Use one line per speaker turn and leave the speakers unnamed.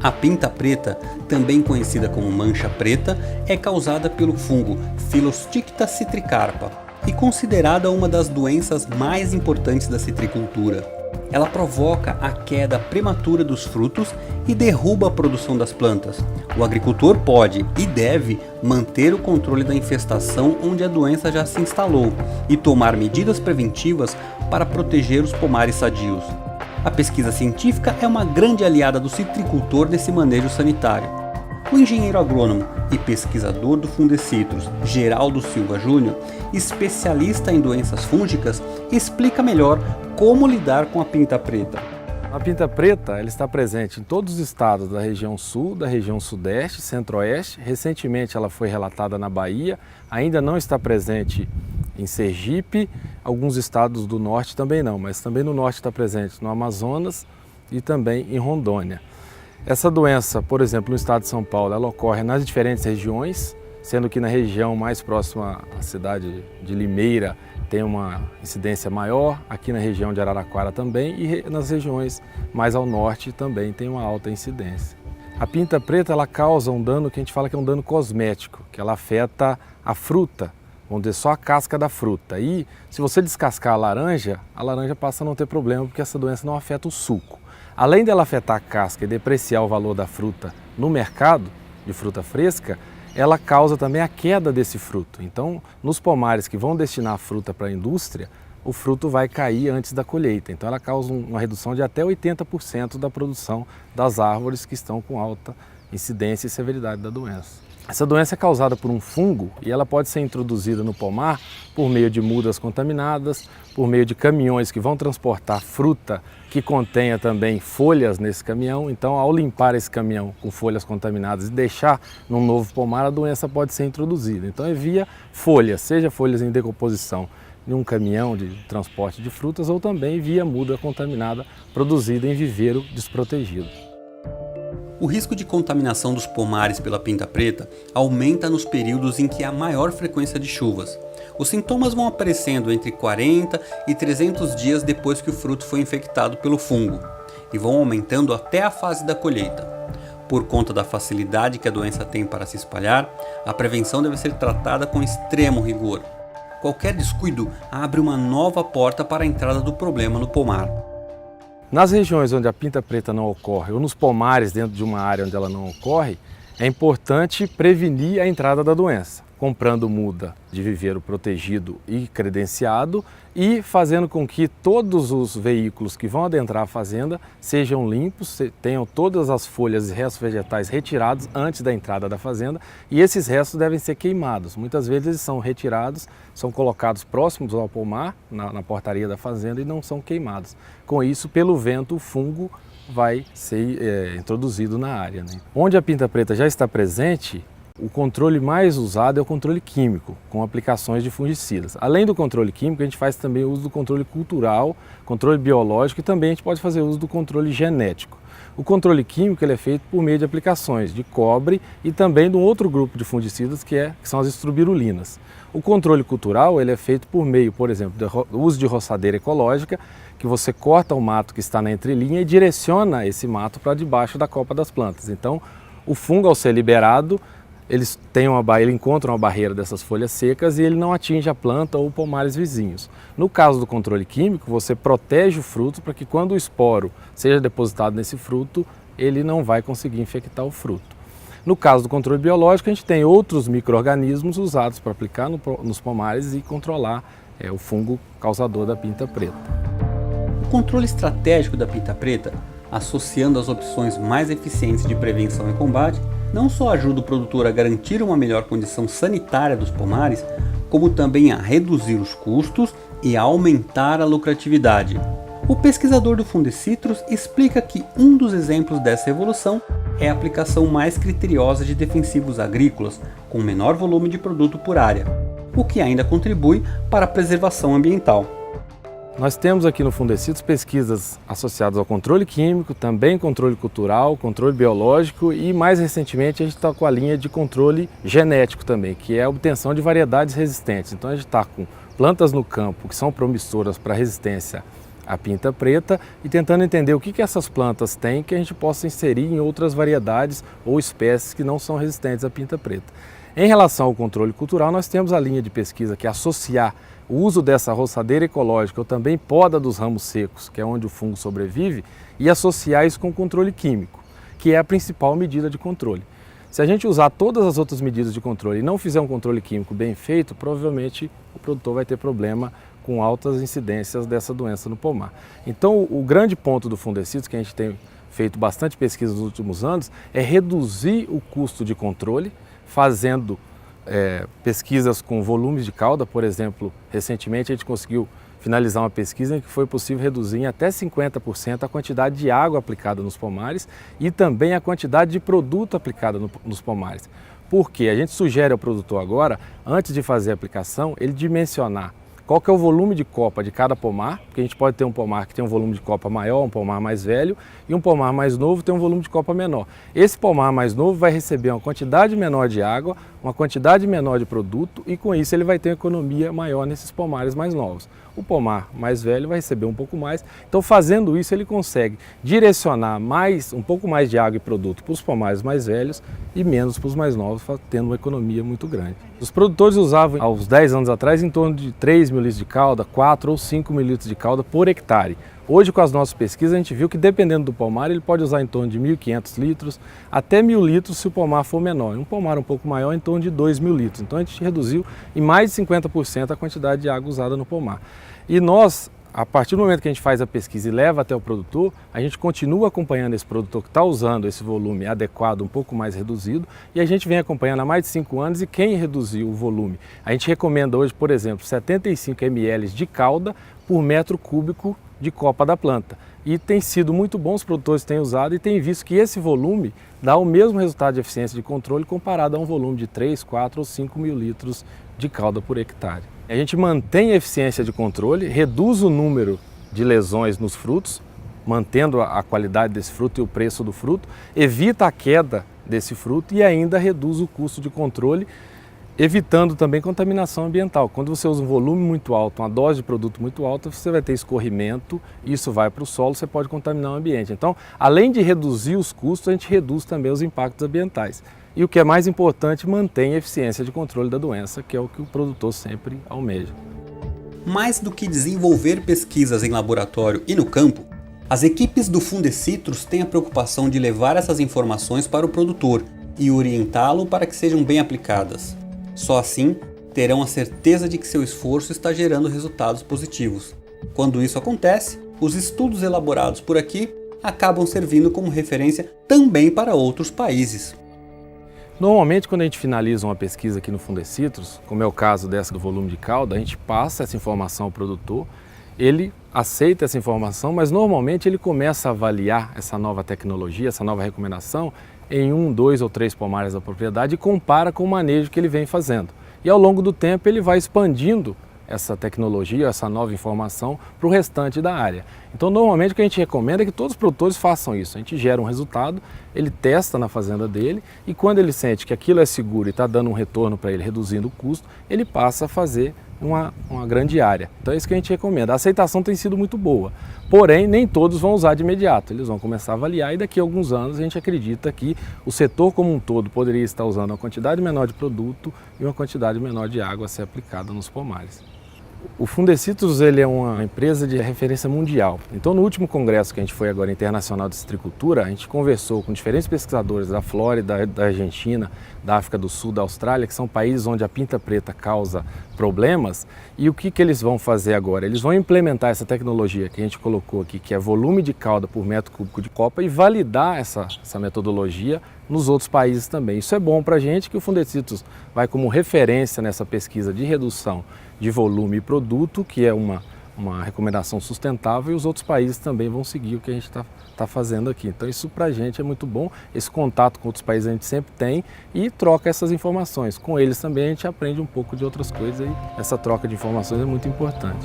A pinta preta, também conhecida como mancha preta, é causada pelo fungo Phyllosticta citricarpa e considerada uma das doenças mais importantes da citricultura. Ela provoca a queda prematura dos frutos e derruba a produção das plantas. O agricultor pode e deve manter o controle da infestação onde a doença já se instalou e tomar medidas preventivas para proteger os pomares sadios. A pesquisa científica é uma grande aliada do citricultor nesse manejo sanitário. O engenheiro agrônomo e pesquisador do Fundecitrus, Geraldo Silva Júnior, especialista em doenças fúngicas, explica melhor como lidar com a pinta preta.
A pinta preta ela está presente em todos os estados da região sul, da região sudeste, centro-oeste. Recentemente ela foi relatada na Bahia, ainda não está presente em Sergipe, alguns estados do norte também não, mas também no norte está presente no Amazonas e também em Rondônia. Essa doença, por exemplo, no estado de São Paulo, ela ocorre nas diferentes regiões, sendo que na região mais próxima à cidade de Limeira tem uma incidência maior, aqui na região de Araraquara também e nas regiões mais ao norte também tem uma alta incidência. A pinta preta ela causa um dano que a gente fala que é um dano cosmético, que ela afeta a fruta, vamos dizer, só a casca da fruta. E se você descascar a laranja passa a não ter problema porque essa doença não afeta o suco. Além dela afetar a casca e depreciar o valor da fruta no mercado de fruta fresca, ela causa também a queda desse fruto. Então, nos pomares que vão destinar a fruta para a indústria, o fruto vai cair antes da colheita. Então, ela causa uma redução de até 80% da produção das árvores que estão com alta incidência e severidade da doença. Essa doença é causada por um fungo e ela pode ser introduzida no pomar por meio de mudas contaminadas, por meio de caminhões que vão transportar fruta que contenha também folhas nesse caminhão. Então, ao limpar esse caminhão com folhas contaminadas e deixar num novo pomar, a doença pode ser introduzida. Então, é via folhas, seja folhas em decomposição em um caminhão de transporte de frutas ou também via muda contaminada produzida em viveiro desprotegido.
O risco de contaminação dos pomares pela pinta preta aumenta nos períodos em que há maior frequência de chuvas. Os sintomas vão aparecendo entre 40 e 300 dias depois que o fruto foi infectado pelo fungo e vão aumentando até a fase da colheita. Por conta da facilidade que a doença tem para se espalhar, a prevenção deve ser tratada com extremo rigor. Qualquer descuido abre uma nova porta para a entrada do problema no pomar.
Nas regiões onde a pinta preta não ocorre, ou nos pomares dentro de uma área onde ela não ocorre, é importante prevenir a entrada da doença, comprando muda de viveiro protegido e credenciado e fazendo com que todos os veículos que vão adentrar a fazenda sejam limpos, tenham todas as folhas e restos vegetais retirados antes da entrada da fazenda e esses restos devem ser queimados. Muitas vezes eles são retirados, são colocados próximos ao pomar, na portaria da fazenda e não são queimados. Com isso, pelo vento, o fungo vai ser introduzido na área, né? Onde a pinta preta já está presente, o controle mais usado é o controle químico, com aplicações de fungicidas. Além do controle químico, a gente faz também uso do controle cultural, controle biológico e também a gente pode fazer uso do controle genético. O controle químico ele é feito por meio de aplicações de cobre e também de um outro grupo de fungicidas que são as estrubirulinas. O controle cultural ele é feito por meio, por exemplo, do uso de roçadeira ecológica, que você corta o mato que está na entrelinha e direciona esse mato para debaixo da copa das plantas. Então, o fungo ao ser liberado, ele encontra uma barreira dessas folhas secas e ele não atinge a planta ou pomares vizinhos. No caso do controle químico, você protege o fruto para que quando o esporo seja depositado nesse fruto, ele não vai conseguir infectar o fruto. No caso do controle biológico, a gente tem outros micro-organismos usados para aplicar nos pomares e controlar o fungo causador da pinta preta.
O controle estratégico da pinta preta, associando as opções mais eficientes de prevenção e combate, não só ajuda o produtor a garantir uma melhor condição sanitária dos pomares, como também a reduzir os custos e a aumentar a lucratividade. O pesquisador do Fundecitrus explica que um dos exemplos dessa evolução é a aplicação mais criteriosa de defensivos agrícolas, com menor volume de produto por área, o que ainda contribui para a preservação ambiental.
Nós temos aqui no Fundecitrus pesquisas associadas ao controle químico, também controle cultural, controle biológico e mais recentemente a gente está com a linha de controle genético também, que é a obtenção de variedades resistentes. Então a gente está com plantas no campo que são promissoras para resistência a pinta preta e tentando entender o que essas plantas têm que a gente possa inserir em outras variedades ou espécies que não são resistentes à pinta preta. Em relação ao controle cultural, nós temos a linha de pesquisa que é associar o uso dessa roçadeira ecológica ou também poda dos ramos secos, que é onde o fungo sobrevive, e associar isso com o controle químico, que é a principal medida de controle. Se a gente usar todas as outras medidas de controle e não fizer um controle químico bem feito, provavelmente o produtor vai ter problema com altas incidências dessa doença no pomar. Então, o grande ponto do fungicidas, que a gente tem feito bastante pesquisa nos últimos anos, é reduzir o custo de controle, fazendo pesquisas com volumes de cauda. Por exemplo, recentemente a gente conseguiu finalizar uma pesquisa em que foi possível reduzir em até 50% a quantidade de água aplicada nos pomares e também a quantidade de produto aplicada nos pomares. Porque a gente sugere ao produtor agora, antes de fazer a aplicação, ele dimensionar qual que é o volume de copa de cada pomar, porque a gente pode ter um pomar que tem um volume de copa maior, um pomar mais velho, e um pomar mais novo tem um volume de copa menor. Esse pomar mais novo vai receber uma quantidade menor de água, uma quantidade menor de produto, e com isso ele vai ter uma economia maior nesses pomares mais novos. O pomar mais velho vai receber um pouco mais, então fazendo isso ele consegue direcionar um pouco mais de água e produto para os pomares mais velhos e menos para os mais novos, tendo uma economia muito grande. Os produtores usavam, há uns 10 anos atrás, em torno de 3 mil litros de calda, 4 ou 5 mil litros de calda por hectare. Hoje, com as nossas pesquisas, a gente viu que dependendo do pomar, ele pode usar em torno de 1.500 litros até 1.000 litros se o pomar for menor. Um pomar um pouco maior, em torno de 2.000 litros. Então a gente reduziu em mais de 50% a quantidade de água usada no pomar. E nós, a partir do momento que a gente faz a pesquisa e leva até o produtor, a gente continua acompanhando esse produtor que está usando esse volume adequado, um pouco mais reduzido, e a gente vem acompanhando há mais de 5 anos e quem reduziu o volume. A gente recomenda hoje, por exemplo, 75 ml de calda por metro cúbico de copa da planta. E tem sido muito bom, os produtores têm usado e têm visto que esse volume dá o mesmo resultado de eficiência de controle comparado a um volume de 3, 4 ou 5 mil litros de calda por hectare. A gente mantém a eficiência de controle, reduz o número de lesões nos frutos, mantendo a qualidade desse fruto e o preço do fruto, evita a queda desse fruto e ainda reduz o custo de controle, evitando também contaminação ambiental. Quando você usa um volume muito alto, uma dose de produto muito alta, você vai ter escorrimento, isso vai para o solo, você pode contaminar o ambiente. Então, além de reduzir os custos, a gente reduz também os impactos ambientais. E o que é mais importante, mantém a eficiência de controle da doença, que é o que o produtor sempre almeja.
Mais do que desenvolver pesquisas em laboratório e no campo, as equipes do Fundecitrus têm a preocupação de levar essas informações para o produtor e orientá-lo para que sejam bem aplicadas. Só assim, terão a certeza de que seu esforço está gerando resultados positivos. Quando isso acontece, os estudos elaborados por aqui acabam servindo como referência também para outros países.
Normalmente, quando a gente finaliza uma pesquisa aqui no Fundecitrus, como é o caso dessa do volume de calda, a gente passa essa informação ao produtor, ele aceita essa informação, mas normalmente ele começa a avaliar essa nova tecnologia, essa nova recomendação em 1, 2 ou 3 pomares da propriedade e compara com o manejo que ele vem fazendo. E ao longo do tempo ele vai expandindo essa tecnologia, essa nova informação para o restante da área. Então, normalmente o que a gente recomenda é que todos os produtores façam isso. A gente gera um resultado, ele testa na fazenda dele e quando ele sente que aquilo é seguro e está dando um retorno para ele, reduzindo o custo, ele passa a fazer uma grande área. Então é isso que a gente recomenda. A aceitação tem sido muito boa, porém nem todos vão usar de imediato. Eles vão começar a avaliar e daqui a alguns anos a gente acredita que o setor como um todo poderia estar usando uma quantidade menor de produto e uma quantidade menor de água a ser aplicada nos pomares. O Fundecitrus ele é uma empresa de referência mundial. Então, no último congresso que a gente foi agora internacional de citricultura, a gente conversou com diferentes pesquisadores da Flórida, da Argentina, da África do Sul, da Austrália, que são países onde a pinta preta causa problemas. E o que eles vão fazer agora? Eles vão implementar essa tecnologia que a gente colocou aqui, que é volume de calda por metro cúbico de copa, e validar essa metodologia nos outros países também. Isso é bom para a gente, que o Fundecitrus vai como referência nessa pesquisa de redução de volume e produto, que é uma recomendação sustentável, e os outros países também vão seguir o que a gente está fazendo aqui. Então isso para a gente é muito bom, esse contato com outros países a gente sempre tem e troca essas informações. Com eles também a gente aprende um pouco de outras coisas e essa troca de informações é muito importante.